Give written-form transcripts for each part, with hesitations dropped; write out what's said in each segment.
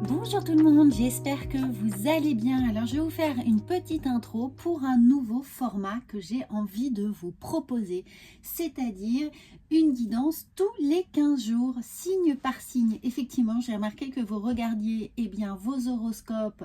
Bonjour tout le monde, j'espère que vous allez bien. Alors je vais vous faire une petite intro pour un nouveau format que j'ai envie de vous proposer, c'est-à-dire une guidance tous les 15 jours, signe par signe. Effectivement, j'ai remarqué que vous regardiez vos horoscopes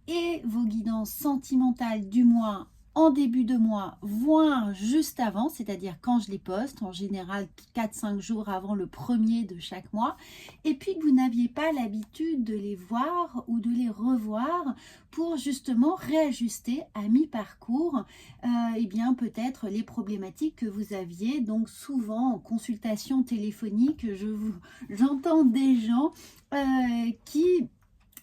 et vos guidances sentimentales du mois en début de mois, voire juste avant, c'est-à-dire quand je les poste, en général 4-5 jours avant le premier de chaque mois, et puis que vous n'aviez pas l'habitude de les voir ou de les revoir pour justement réajuster à mi-parcours peut-être les problématiques que vous aviez. Donc souvent en consultation téléphonique, j'entends des gens qui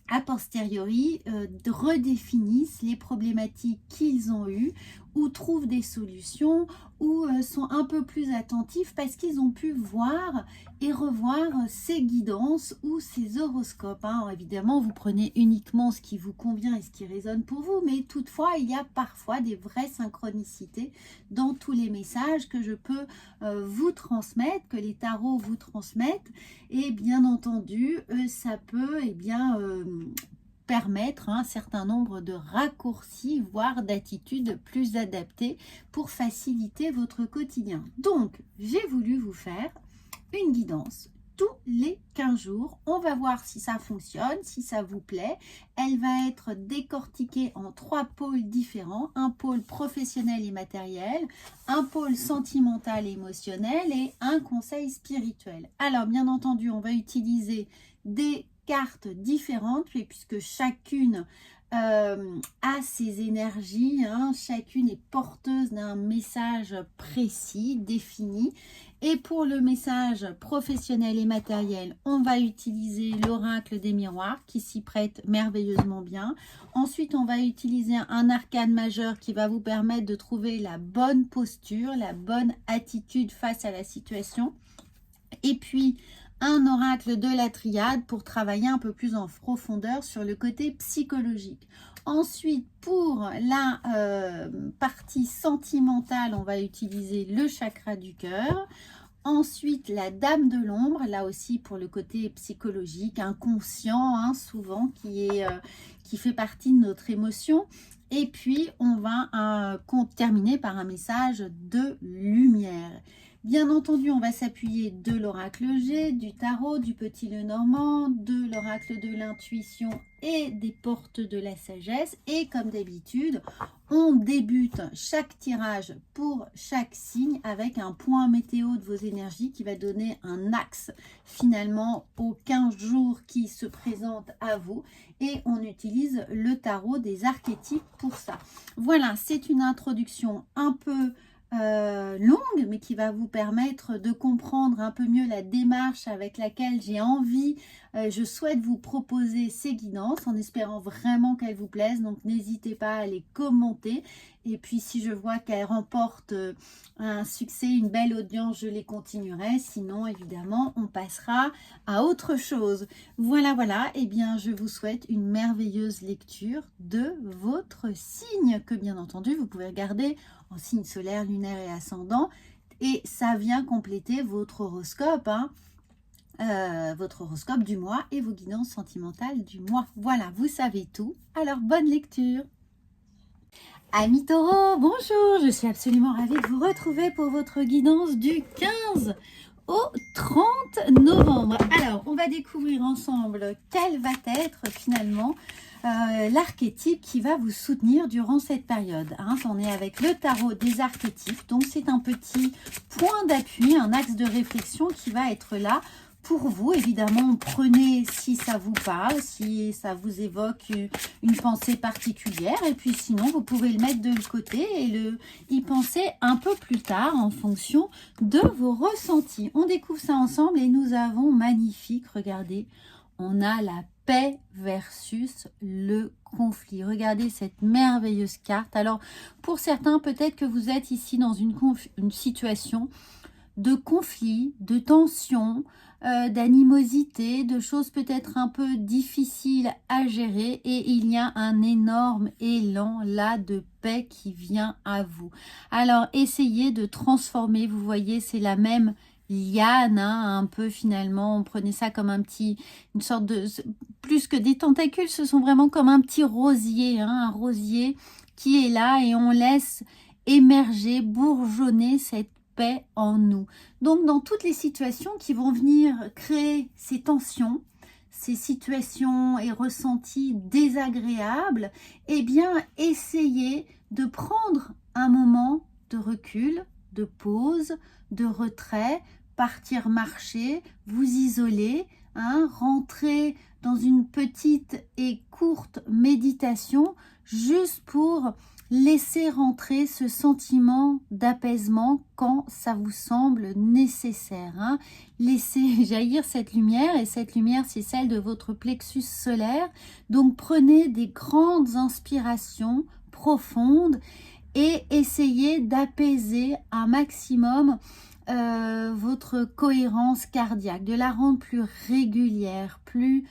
a posteriori redéfinissent les problématiques qu'ils ont eues ou trouvent des solutions ou sont un peu plus attentifs parce qu'ils ont pu voir et revoir ces guidances ou ces horoscopes. Évidemment, vous prenez uniquement ce qui vous convient et ce qui résonne pour vous, mais toutefois, il y a parfois des vraies synchronicités dans tous les messages que je peux vous transmettre, que les tarots vous transmettent. Et bien entendu, ça peut permettre un certain nombre de raccourcis, voire d'attitudes plus adaptées pour faciliter votre quotidien. Donc, j'ai voulu vous faire une guidance tous les 15 jours. On va voir si ça fonctionne, si ça vous plaît. Elle va être décortiquée en 3 pôles différents. Un pôle professionnel et matériel, un pôle sentimental et émotionnel et un conseil spirituel. Alors, bien entendu, on va utiliser des cartes différentes puisque chacune a ses énergies, chacune est porteuse d'un message précis, défini. Et pour le message professionnel et matériel, on va utiliser l'oracle des miroirs qui s'y prête merveilleusement bien. Ensuite, on va utiliser un arcane majeur qui va vous permettre de trouver la bonne posture, la bonne attitude face à la situation. Et puis, un oracle de la triade pour travailler un peu plus en profondeur sur le côté psychologique. Ensuite, pour la partie sentimentale, on va utiliser le chakra du cœur. Ensuite, la dame de l'ombre, là aussi pour le côté psychologique, inconscient, souvent, qui fait partie de notre émotion. Et puis, on va terminer par un message de lumière. Bien entendu, on va s'appuyer de l'oracle G, du tarot, du petit Lenormand, de l'oracle de l'intuition et des portes de la sagesse. Et comme d'habitude, on débute chaque tirage pour chaque signe avec un point météo de vos énergies qui va donner un axe finalement aux 15 jours qui se présentent à vous. Et on utilise le tarot des archétypes pour ça. Voilà, c'est une introduction un peu longue, mais qui va vous permettre de comprendre un peu mieux la démarche avec laquelle j'ai envie, je souhaite vous proposer ces guidances en espérant vraiment qu'elles vous plaisent. Donc n'hésitez pas à les commenter. Et puis si je vois qu'elles remportent un succès, une belle audience, je les continuerai. Sinon, évidemment, on passera à autre chose. Voilà, voilà. Eh bien, je vous souhaite une merveilleuse lecture de votre signe que, bien entendu, vous pouvez regarder en signe solaire, lunaire et ascendant. Et ça vient compléter votre horoscope, votre horoscope du mois et vos guidances sentimentales du mois. Voilà, vous savez tout. Alors, bonne lecture. Amis taureaux, bonjour, je suis absolument ravie de vous retrouver pour votre guidance du 15 au 30 novembre. Alors, on va découvrir ensemble quel va être finalement l'archétype qui va vous soutenir durant cette période. On est avec le tarot des archétypes, donc c'est un petit point d'appui, un axe de réflexion qui va être là pour vous. Évidemment, prenez si ça vous parle, si ça vous évoque une pensée particulière. Et puis sinon, vous pouvez le mettre de côté et y penser un peu plus tard en fonction de vos ressentis. On découvre ça ensemble et nous avons magnifique, regardez, on a la paix versus le conflit. Regardez cette merveilleuse carte. Alors, pour certains, peut-être que vous êtes ici dans une situation de conflit, de tension, d'animosité, de choses peut-être un peu difficiles à gérer, et il y a un énorme élan là de paix qui vient à vous. Alors essayez de transformer, vous voyez, c'est la même lianes, hein, un peu finalement, on prenait ça comme une sorte de, plus que des tentacules, ce sont vraiment comme un petit rosier, hein, un rosier qui est là et on laisse émerger, bourgeonner cette paix en nous. Donc dans toutes les situations qui vont venir créer ces tensions, ces situations et ressentis désagréables, eh bien essayez de prendre un moment de recul, de pause, de retrait, partir marcher, vous isoler, hein, rentrer dans une petite et courte méditation juste pour laisser rentrer ce sentiment d'apaisement quand ça vous semble nécessaire, hein. Laissez jaillir cette lumière, et cette lumière, c'est celle de votre plexus solaire. Donc prenez des grandes inspirations profondes et essayez d'apaiser un maximum votre cohérence cardiaque, de la rendre plus régulière, plus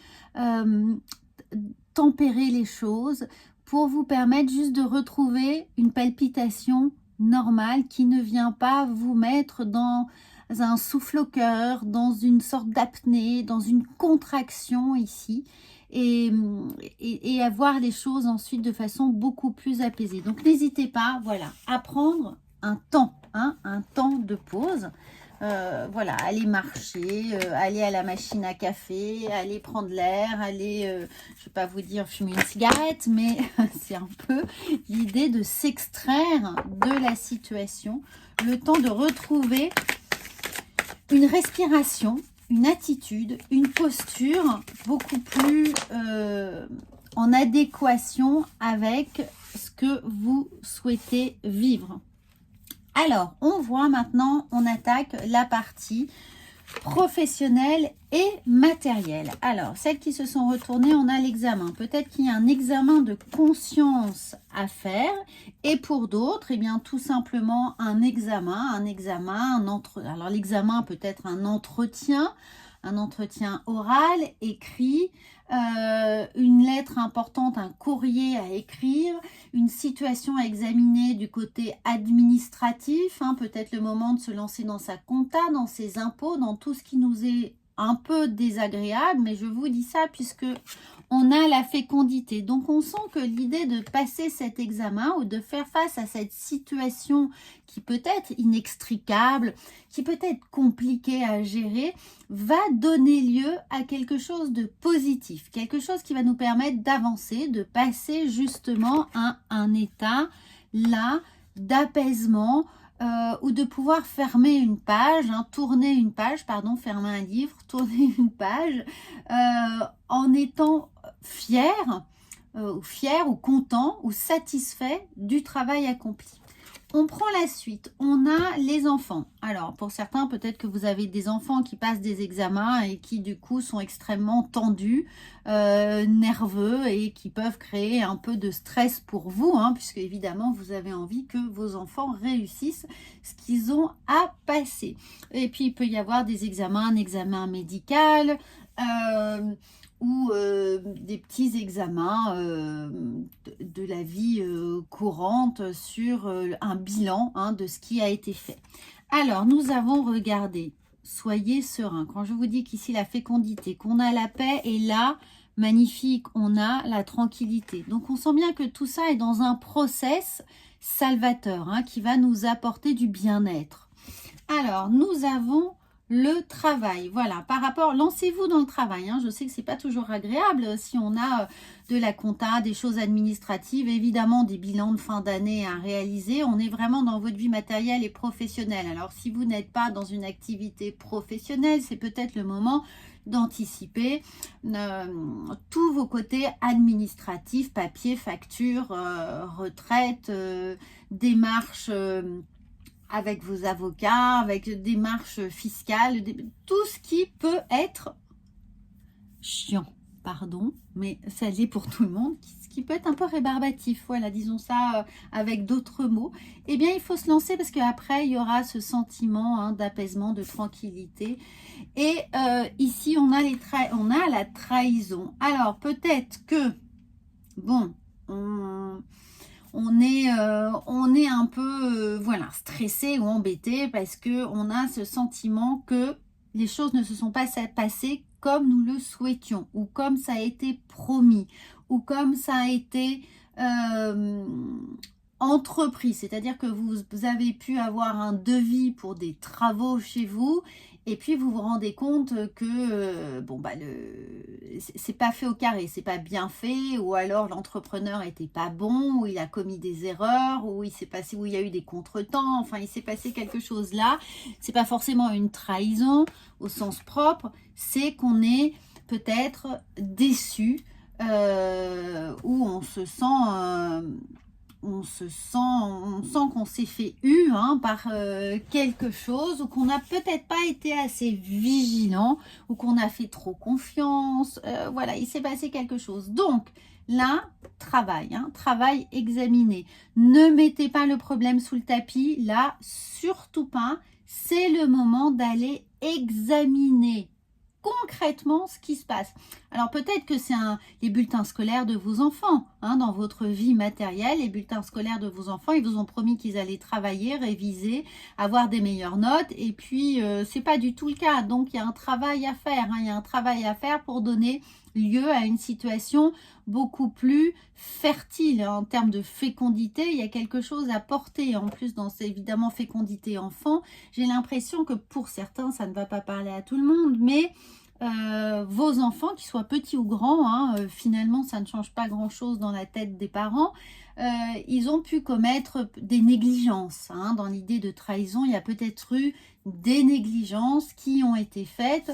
tempérer les choses, pour vous permettre juste de retrouver une palpitation normale qui ne vient pas vous mettre dans un souffle au cœur, dans une sorte d'apnée, dans une contraction ici, et à voir les choses ensuite de façon beaucoup plus apaisée. Donc n'hésitez pas, voilà, à prendre un temps, hein, un temps de pause. Voilà, aller marcher, aller à la machine à café, aller prendre l'air, aller, je ne vais pas vous dire fumer une cigarette, mais c'est un peu l'idée de s'extraire de la situation, le temps de retrouver une respiration, une attitude, une posture beaucoup plus en adéquation avec ce que vous souhaitez vivre. Alors, on voit maintenant, on attaque la partie professionnelle et matérielle. Alors, celles qui se sont retournées, on a l'examen. Peut-être qu'il y a un examen de conscience à faire. Et pour d'autres, eh bien, tout simplement un examen, alors l'examen peut être un entretien oral, écrit, une lettre importante, un courrier à écrire, une situation à examiner du côté administratif, hein, peut-être le moment de se lancer dans sa compta, dans ses impôts, dans tout ce qui nous est un peu désagréable, mais je vous dis ça puisque on a la fécondité. Donc on sent que l'idée de passer cet examen ou de faire face à cette situation qui peut être inextricable, qui peut être compliquée à gérer, va donner lieu à quelque chose de positif, quelque chose qui va nous permettre d'avancer, de passer justement à un état là d'apaisement, ou de pouvoir fermer une page, hein, fermer un livre, tourner une page, en étant fier ou content ou satisfait du travail accompli. On prend la suite, on a les enfants. Alors pour certains, peut-être que vous avez des enfants qui passent des examens et qui du coup sont extrêmement tendus, nerveux, et qui peuvent créer un peu de stress pour vous, hein, puisque évidemment vous avez envie que vos enfants réussissent ce qu'ils ont à passer. Et puis il peut y avoir des examens, un examen médical, ou des petits examens de la vie courante sur un bilan, hein, de ce qui a été fait. Alors, nous avons regardé, soyez serein. Quand je vous dis qu'ici, la fécondité, qu'on a la paix, et là, magnifique, on a la tranquillité. Donc, on sent bien que tout ça est dans un process salvateur, hein, qui va nous apporter du bien-être. Alors, nous avons le travail, voilà, par rapport, lancez-vous dans le travail, hein. Je sais que c'est pas toujours agréable si on a de la compta, des choses administratives, évidemment des bilans de fin d'année à réaliser. On est vraiment dans votre vie matérielle et professionnelle. Alors si vous n'êtes pas dans une activité professionnelle, c'est peut-être le moment d'anticiper tous vos côtés administratifs, papier, facture, retraite, démarches avec vos avocats, avec des démarches fiscales, tout ce qui peut être chiant, pardon, mais ça l'est pour tout le monde, ce qui peut être un peu rébarbatif, voilà, disons ça avec d'autres mots. Eh bien, il faut se lancer parce qu'après, il y aura ce sentiment, hein, d'apaisement, de tranquillité. Et ici, on a la trahison. Alors, peut-être que, bon, on est un peu voilà, stressé ou embêté parce que on a ce sentiment que les choses ne se sont pas passées comme nous le souhaitions ou comme ça a été promis ou comme ça a été entrepris. C'est-à-dire que vous avez pu avoir un devis pour des travaux chez vous et puis vous vous rendez compte que bon bah c'est pas fait au carré, c'est pas bien fait, ou alors l'entrepreneur était pas bon, ou il a commis des erreurs, ou il s'est passé, où il y a eu des contretemps, enfin il s'est passé quelque chose là. C'est pas forcément une trahison au sens propre, c'est qu'on est peut-être déçu, où on sent qu'on s'est fait par quelque chose, ou qu'on n'a peut-être pas été assez vigilant, ou qu'on a fait trop confiance. Voilà, il s'est passé quelque chose. Donc là, travail examiné. Ne mettez pas le problème sous le tapis, là, surtout pas. C'est le moment d'aller examiner concrètement ce qui se passe. Alors peut-être que c'est les bulletins scolaires de vos enfants, dans votre vie matérielle, les bulletins scolaires de vos enfants, ils vous ont promis qu'ils allaient travailler, réviser, avoir des meilleures notes, et puis c'est pas du tout le cas. Donc il y a un travail à faire, il y a un travail à faire pour donner lieu à une situation beaucoup plus fertile en termes de fécondité. Il y a quelque chose à porter en plus dans cette évidemment fécondité enfant. J'ai l'impression que pour certains ça ne va pas parler à tout le monde, mais vos enfants, qu'ils soient petits ou grands, finalement ça ne change pas grand chose dans la tête des parents. Ils ont pu commettre des négligences, dans l'idée de trahison. Il y a peut-être eu des négligences qui ont été faites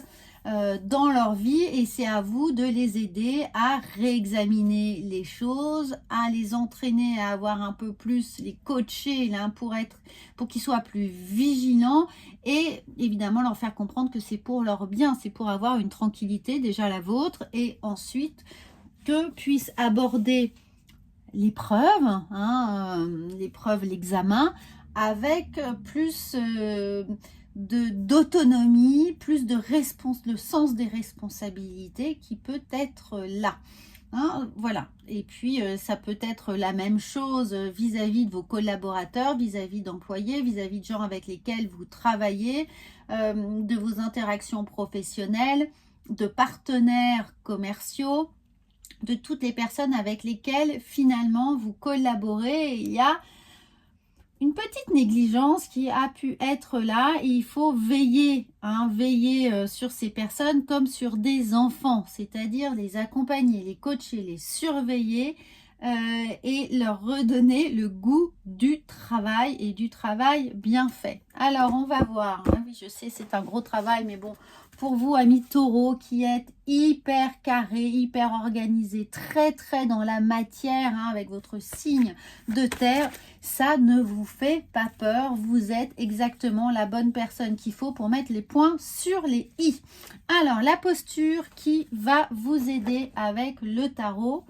dans leur vie, et c'est à vous de les aider à réexaminer les choses, à les entraîner à avoir un peu plus, les coacher là, pour qu'ils soient plus vigilants, et évidemment leur faire comprendre que c'est pour leur bien, c'est pour avoir une tranquillité, déjà la vôtre, et ensuite que puissent aborder l'épreuve, l'examen, avec plus d'autonomie, plus de le sens des responsabilités qui peut être là. Voilà. Et puis ça peut être la même chose vis-à-vis de vos collaborateurs, vis-à-vis d'employés, vis-à-vis de gens avec lesquels vous travaillez, de vos interactions professionnelles, de partenaires commerciaux, de toutes les personnes avec lesquelles finalement vous collaborez. Il y a une petite négligence qui a pu être là, et il faut veiller sur ces personnes comme sur des enfants, c'est-à-dire les accompagner, les coacher, les surveiller, et leur redonner le goût du travail, et du travail bien fait. Alors on va voir, oui je sais c'est un gros travail, mais bon, pour vous amis taureaux qui êtes hyper carré, hyper organisé, très dans la matière, avec votre signe de terre, ça ne vous fait pas peur. Vous êtes exactement la bonne personne qu'il faut pour mettre les points sur les i. Alors la posture qui va vous aider avec le tarot,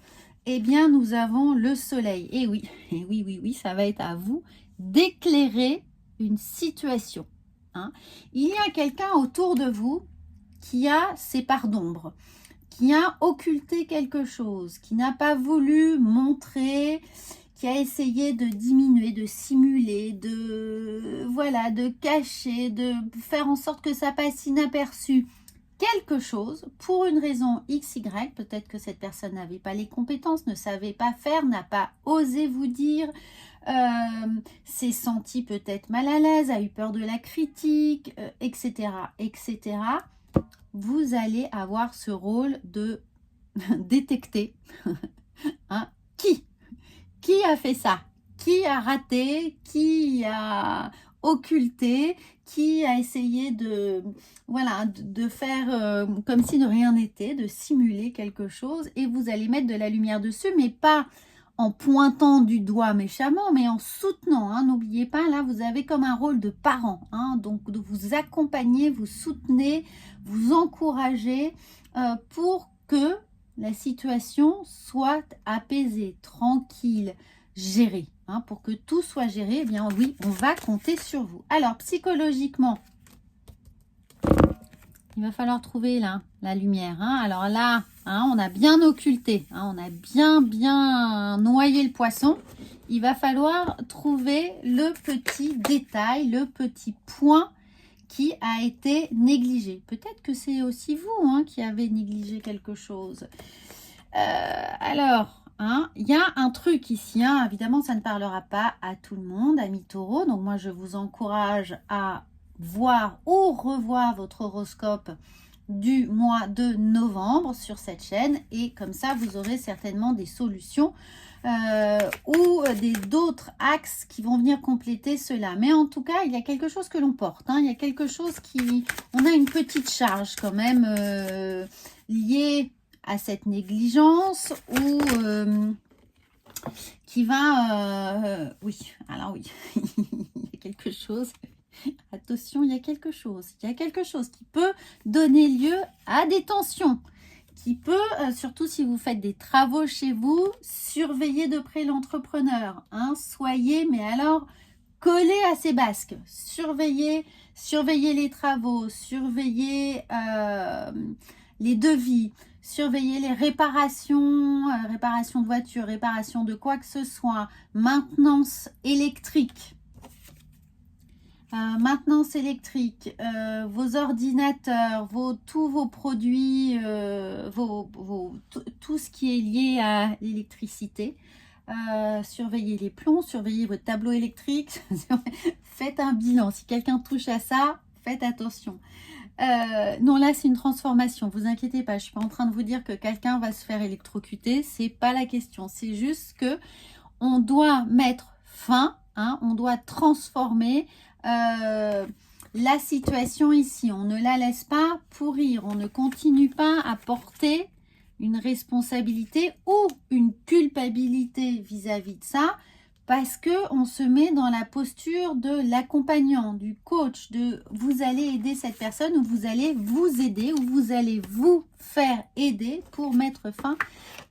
eh bien nous avons le soleil. Et oui, ça va être à vous d'éclairer une situation. Il y a quelqu'un autour de vous qui a ses parts d'ombre, qui a occulté quelque chose, qui n'a pas voulu montrer, qui a essayé de diminuer, de simuler, de cacher, de faire en sorte que ça passe inaperçu quelque chose pour une raison XY. Peut-être que cette personne n'avait pas les compétences, ne savait pas faire, n'a pas osé vous dire, s'est senti peut-être mal à l'aise, a eu peur de la critique, etc. Vous allez avoir ce rôle de détecter qui a fait ça, qui a raté, qui a occulté, qui a essayé de faire comme si de rien n'était, de simuler quelque chose, et vous allez mettre de la lumière dessus, mais pas en pointant du doigt méchamment, mais en soutenant. N'oubliez pas, là, vous avez comme un rôle de parent, donc de vous accompagner, vous soutenez, vous encouragez pour que la situation soit apaisée, tranquille, gérée. Pour que tout soit géré, eh bien oui, on va compter sur vous. Alors, psychologiquement, il va falloir trouver là la lumière. Hein. Alors là, hein, on a bien occulté, hein, on a bien noyé le poisson. Il va falloir trouver le petit détail, le petit point qui a été négligé. Peut-être que c'est aussi vous hein, qui avez négligé quelque chose. Alors, hein, il y a un truc ici. Hein, évidemment, ça ne parlera pas à tout le monde, amis taureaux. Donc, moi, je vous encourage à voir ou revoir votre horoscope du mois de novembre sur cette chaîne. Et comme ça, vous aurez certainement des solutions ou d'autres axes qui vont venir compléter cela. Mais en tout cas, il y a quelque chose que l'on porte. Hein, il y a quelque chose qui... On a une petite charge quand même liée à cette négligence ou qui va... oui, alors oui, il y a quelque chose... Attention, il y a quelque chose. Il y a quelque chose qui peut donner lieu à des tensions. Qui peut, surtout si vous faites des travaux chez vous, surveiller de près l'entrepreneur. Hein, soyez, mais alors, collés à ses basques. Surveillez les travaux, surveillez les devis, surveillez les réparations, réparation de voiture, réparation de quoi que ce soit, maintenance électrique. Maintenance électrique, vos ordinateurs, tous vos produits, tout ce qui est lié à l'électricité. Surveillez les plombs, surveillez votre tableau électrique. Faites un bilan. Si quelqu'un touche à ça, faites attention. Non, là, c'est une transformation. Vous inquiétez pas, je suis pas en train de vous dire que quelqu'un va se faire électrocuter. C'est pas la question. C'est juste que on doit mettre fin, hein, on doit transformer la situation ici. On ne la laisse pas pourrir. On ne continue pas à porter une responsabilité ou une culpabilité vis-à-vis de ça parce que on se met dans la posture de l'accompagnant, du coach, de vous allez aider cette personne ou vous allez vous aider ou vous allez vous faire aider pour mettre fin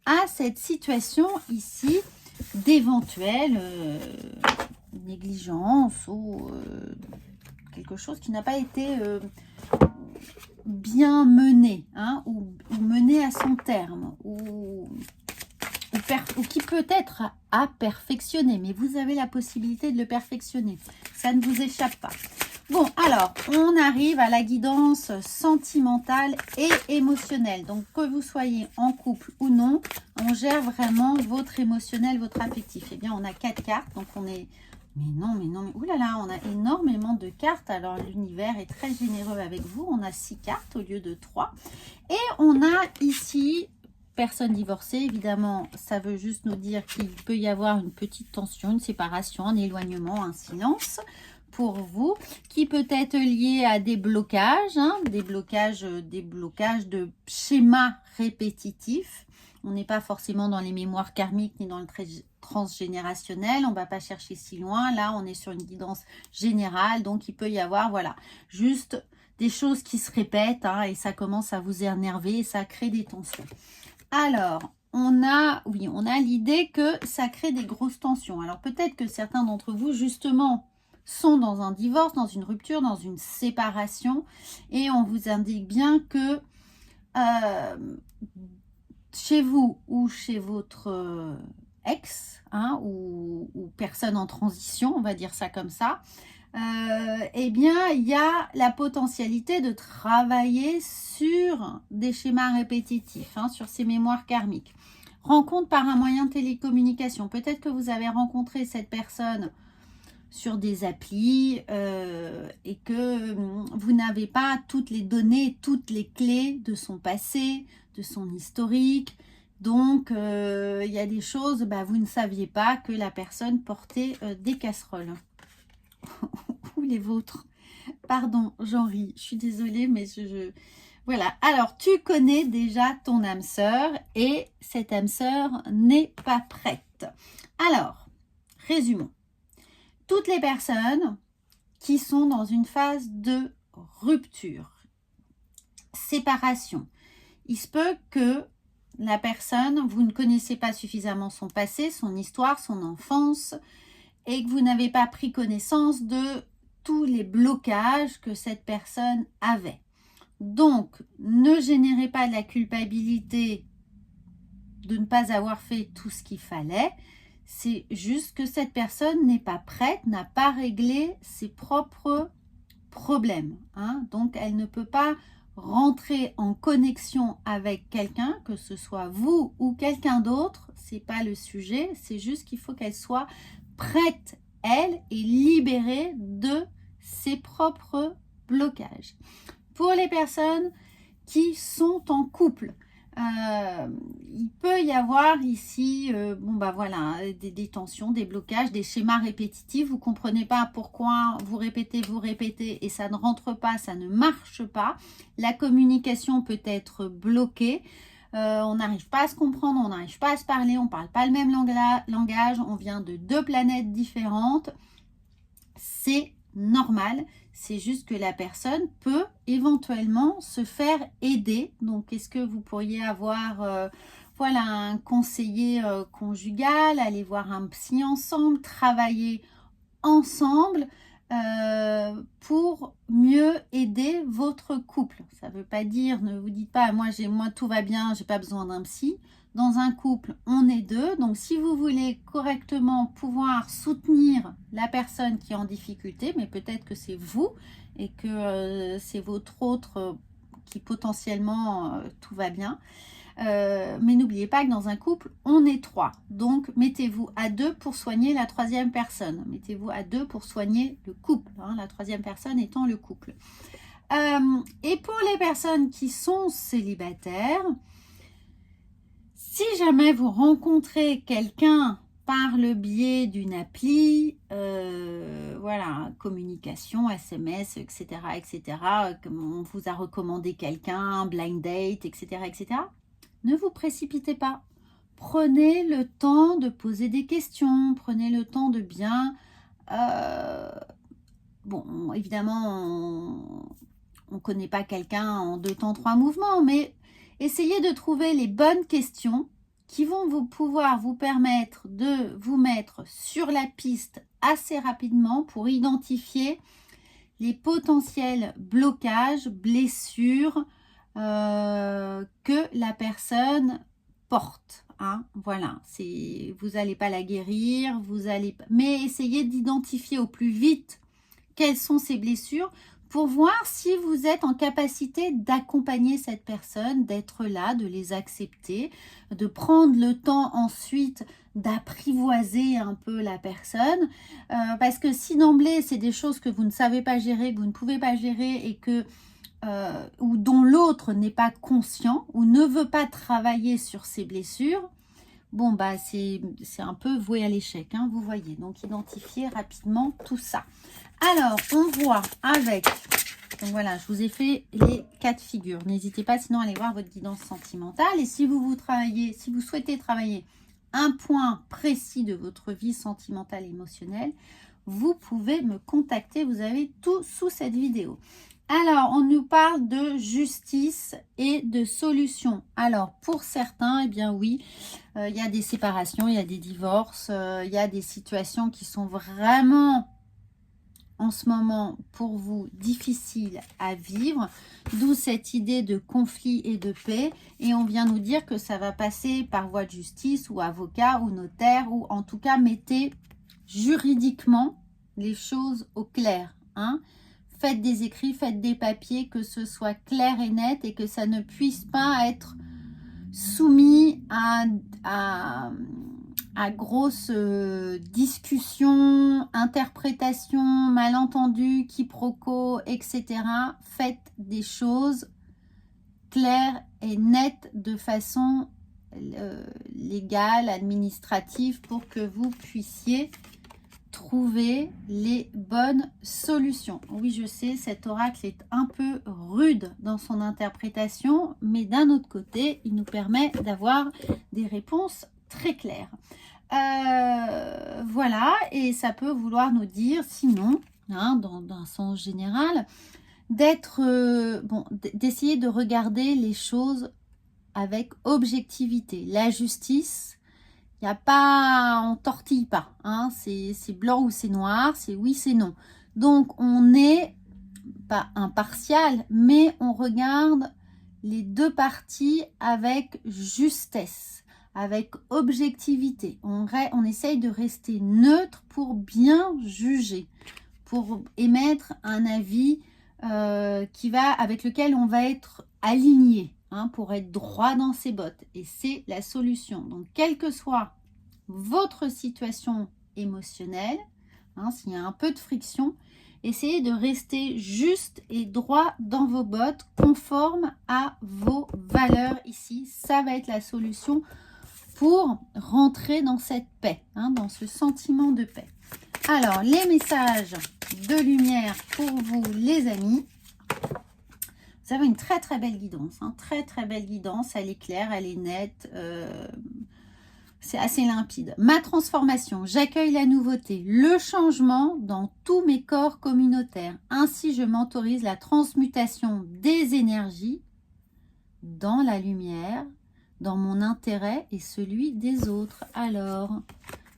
à cette situation ici d'éventuelle négligence ou quelque chose qui n'a pas été bien mené hein, ou mené à son terme ou qui peut être à perfectionner, mais vous avez la possibilité de le perfectionner, ça ne vous échappe pas. Bon, alors, on arrive à la guidance sentimentale et émotionnelle. Donc, que vous soyez en couple ou non, on gère vraiment votre émotionnel, votre affectif. Eh bien, on a 4 cartes, donc on est... Mais non, oulala, on a énormément de cartes. Alors, l'univers est très généreux avec vous. On a 6 cartes au lieu de 3. Et on a ici... Personne divorcée, évidemment, ça veut juste nous dire qu'il peut y avoir une petite tension, une séparation, un éloignement, un silence pour vous, qui peut être lié à des blocages, hein, des blocages de schémas répétitifs. On n'est pas forcément dans les mémoires karmiques ni dans le transgénérationnel, on ne va pas chercher si loin. Là, on est sur une guidance générale, donc il peut y avoir, voilà, juste des choses qui se répètent hein, et ça commence à vous énerver et ça crée des tensions. Alors, on a l'idée que ça crée des grosses tensions. Alors, peut-être que certains d'entre vous, justement, sont dans un divorce, dans une rupture, dans une séparation. Et on vous indique bien que chez vous ou chez votre ex, hein, ou personne en transition, on va dire ça comme ça, eh bien, il y a la potentialité de travailler sur des schémas répétitifs, hein, sur ces mémoires karmiques. Rencontre par un moyen de télécommunication. Peut-être que vous avez rencontré cette personne sur des applis et que vous n'avez pas toutes les données, toutes les clés de son passé, de son historique. Donc, il y a des choses, vous ne saviez pas que la personne portait des casseroles. Ou les vôtres. Pardon, j'en ris. Je suis désolée, mais voilà. Alors, tu connais déjà ton âme sœur et cette âme sœur n'est pas prête. Alors, résumons. Toutes les personnes qui sont dans une phase de rupture, séparation, il se peut que la personne, vous ne connaissez pas suffisamment son passé, son histoire, son enfance, et que vous n'avez pas pris connaissance de tous les blocages que cette personne avait. Donc, ne générez pas de la culpabilité de ne pas avoir fait tout ce qu'il fallait. C'est juste que cette personne n'est pas prête, n'a pas réglé ses propres problème, hein. Donc elle ne peut pas rentrer en connexion avec quelqu'un, que ce soit vous ou quelqu'un d'autre, c'est pas le sujet, c'est juste qu'il faut qu'elle soit prête, elle, et libérée de ses propres blocages. Pour les personnes qui sont en couple, il peut y avoir ici voilà, des tensions, des blocages, des schémas répétitifs. Vous ne comprenez pas pourquoi vous répétez et ça ne rentre pas, ça ne marche pas. La communication peut être bloquée. On n'arrive pas à se comprendre, on n'arrive pas à se parler, on ne parle pas le même langage, on vient de deux planètes différentes. C'est normal, c'est juste que la personne peut éventuellement se faire aider. Donc, est-ce que vous pourriez avoir voilà, un conseiller conjugal, aller voir un psy ensemble, travailler ensemble pour mieux aider votre couple. Ça ne veut pas dire, ne vous dites pas, moi tout va bien, j'ai pas besoin d'un psy. Dans un couple, on est deux. Donc, si vous voulez correctement pouvoir soutenir la personne qui est en difficulté, mais peut-être que c'est vous et que c'est votre autre qui potentiellement tout va bien. Mais n'oubliez pas que dans un couple, on est trois. Donc, mettez-vous à deux pour soigner la troisième personne. Mettez-vous à deux pour soigner le couple, hein, la troisième personne étant le couple. Et pour les personnes qui sont célibataires, si jamais vous rencontrez quelqu'un par le biais d'une appli, voilà, communication, SMS, etc., etc., comme on vous a recommandé quelqu'un, blind date, etc., etc., ne vous précipitez pas. Prenez le temps de poser des questions, prenez le temps de bien... bon, évidemment, on ne connaît pas quelqu'un en 2 temps, 3 mouvements, mais essayez de trouver les bonnes questions qui vont pouvoir vous permettre de vous mettre sur la piste assez rapidement pour identifier les potentiels blocages, blessures que la personne porte. Hein, voilà, vous n'allez pas la guérir, mais essayez d'identifier au plus vite quelles sont ces blessures pour voir si vous êtes en capacité d'accompagner cette personne, d'être là, de les accepter, de prendre le temps ensuite d'apprivoiser un peu la personne. Parce que si d'emblée, c'est des choses que vous ne savez pas gérer, que vous ne pouvez pas gérer et que ou dont l'autre n'est pas conscient ou ne veut pas travailler sur ses blessures, bon, bah c'est un peu voué à l'échec, hein, vous voyez. Donc, identifiez rapidement tout ça. Alors, on voit avec... Donc, voilà, je vous ai fait les 4 figures. N'hésitez pas, sinon, à aller voir votre guidance sentimentale. Et si vous souhaitez travailler un point précis de votre vie sentimentale et émotionnelle, vous pouvez me contacter. Vous avez tout sous cette vidéo. Alors, on nous parle de justice et de solution. Alors, pour certains, eh bien oui, il y a des séparations, il y a des divorces, il y a des situations qui sont vraiment, en ce moment, pour vous, difficiles à vivre. D'où cette idée de conflit et de paix. Et on vient nous dire que ça va passer par voie de justice ou avocat ou notaire. Ou en tout cas, mettez juridiquement les choses au clair, hein. Faites des écrits, faites des papiers, que ce soit clair et net et que ça ne puisse pas être soumis à grosses discussions, interprétations, malentendus, quiproquos, etc. Faites des choses claires et nettes de façon légale, administrative, pour que vous puissiez trouver les bonnes solutions. Oui, je sais, cet oracle est un peu rude dans son interprétation, mais d'un autre côté, il nous permet d'avoir des réponses très claires. Voilà, et ça peut vouloir nous dire, sinon, hein, dans un sens général, d'essayer de regarder les choses avec objectivité. La justice, il n'y a pas, on tortille pas, hein, c'est blanc ou c'est noir, c'est oui, c'est non. Donc, on est pas impartial, mais on regarde les deux parties avec justesse, avec objectivité. On essaye de rester neutre pour bien juger, pour émettre un avis avec lequel on va être aligné, hein, pour être droit dans ses bottes. Et c'est la solution. Donc, quelle que soit votre situation émotionnelle, hein, s'il y a un peu de friction, essayez de rester juste et droit dans vos bottes, conforme à vos valeurs ici. Ça va être la solution pour rentrer dans cette paix, hein, dans ce sentiment de paix. Alors, les messages de lumière pour vous, les amis. Vous avez une très très belle guidance, hein, très très belle guidance. Elle est claire, elle est nette. C'est assez limpide. Ma transformation, j'accueille la nouveauté, le changement dans tous mes corps communautaires. Ainsi, je m'autorise la transmutation des énergies dans la lumière, dans mon intérêt et celui des autres. Alors,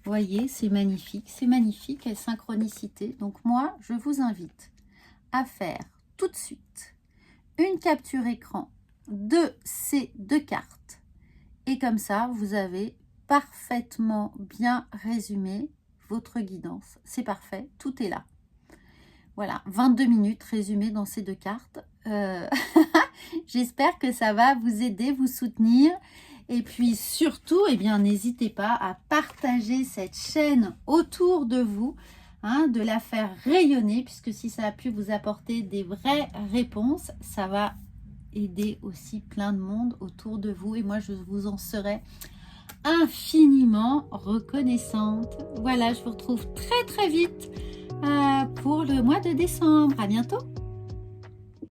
voyez, c'est magnifique, quelle synchronicité. Donc moi, je vous invite à faire tout de suite une capture écran de ces deux cartes. Et comme ça, vous avez parfaitement bien résumé votre guidance. C'est parfait, tout est là. Voilà, 22 minutes résumées dans ces deux cartes. J'espère que ça va vous aider, vous soutenir. Et puis surtout, eh bien, n'hésitez pas à partager cette chaîne autour de vous, hein, de la faire rayonner, puisque si ça a pu vous apporter des vraies réponses, ça va aider aussi plein de monde autour de vous. Et moi, je vous en serai infiniment reconnaissante. Voilà, je vous retrouve très très vite pour le mois de décembre. À bientôt.